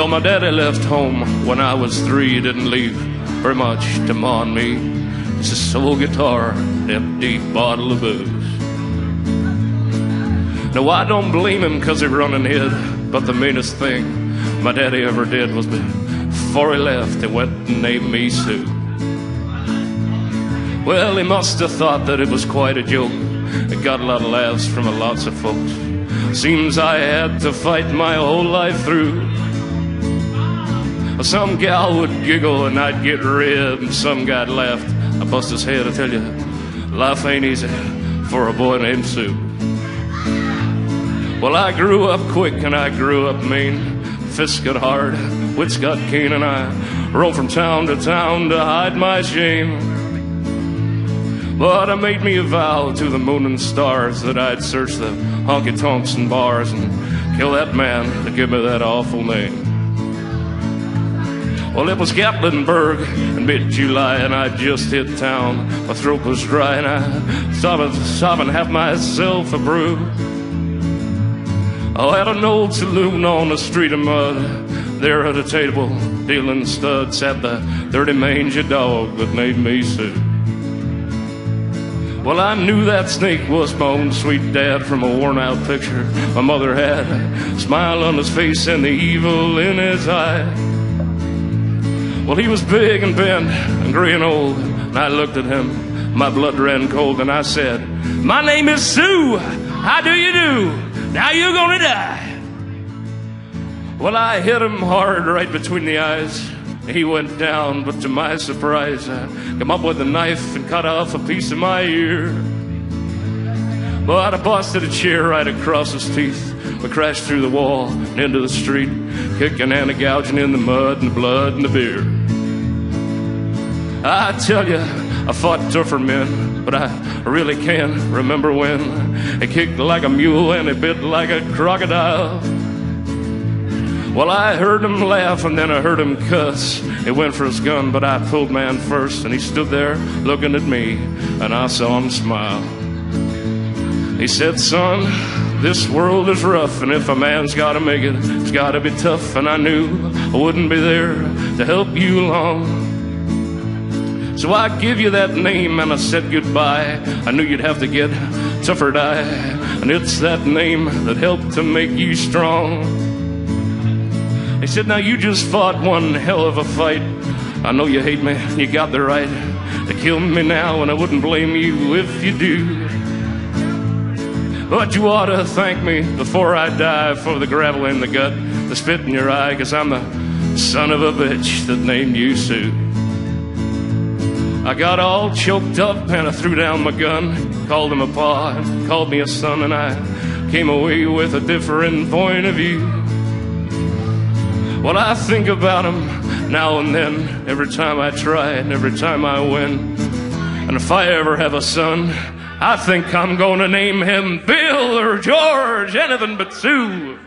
my daddy left home when I was 3, didn't leave very much to ma and me. It's a soul guitar, an empty bottle of booze. No, I don't blame him 'cause he run and hid, but the meanest thing my daddy ever did was before he left, he went and named me Sue. Well, he must have thought that it was quite a joke. It got a lot of laughs from lots of folks. Seems I had to fight my whole life through. Some gal would giggle and I'd get red, and some guy'd laugh. I bust his head, I tell you, life ain't easy for a boy named Sue. Well, I grew up quick and I grew up mean. Fists got hard, wits got keen, and I roamed from town to town to hide my shame. But I made me a vow to the moon and stars that I'd search the honky-tonks and bars and kill that man to give me that awful name. Well, it was Gatlinburg in mid-July, and I just hit town. My throat was dry, and I stopped and have myself a brew. I had an old saloon on a street of mud. There at a table, dealing studs, sat the dirty mangy dog that named me Sue. Well, I knew that snake was my own sweet dad from a worn-out picture my mother had. A smile on his face and the evil in his eye. Well, he was big and bent and gray and old, and I looked at him, my blood ran cold, and I said, "My name is Sue, how do you do? Now you're gonna die." Well, I hit him hard right between the eyes. He went down, but to my surprise, I came up with a knife and cut off a piece of my ear. But I busted a chair right across his teeth. We crashed through the wall and into the street, kicking and gouging in the mud and the blood and the beer. I tell you, I fought tougher men, but I really can't remember when. He kicked like a mule and he bit like a crocodile. Well, I heard him laugh and then I heard him cuss. He went for his gun, but I pulled man first, and he stood there looking at me, and I saw him smile. He said, "Son, this world is rough, and if a man's gotta make it, it's gotta be tough." And I knew I wouldn't be there to help you along. So I give you that name and I said goodbye. I knew you'd have to get tougher die, and it's that name that helped to make you strong. He said, "Now you just fought one hell of a fight. I know you hate me, you got the right to kill me now, and I wouldn't blame you if you do. But you ought to thank me before I die for the gravel in the gut, the spit in your eye, 'cause I'm the son of a bitch that named you Sue." I got all choked up and I threw down my gun, called him a pa and called me a son, and I came away with a different point of view. Well, I think about him now and then, every time I try and every time I win. And if I ever have a son, I think I'm gonna name him Bill or George, anything but Sue.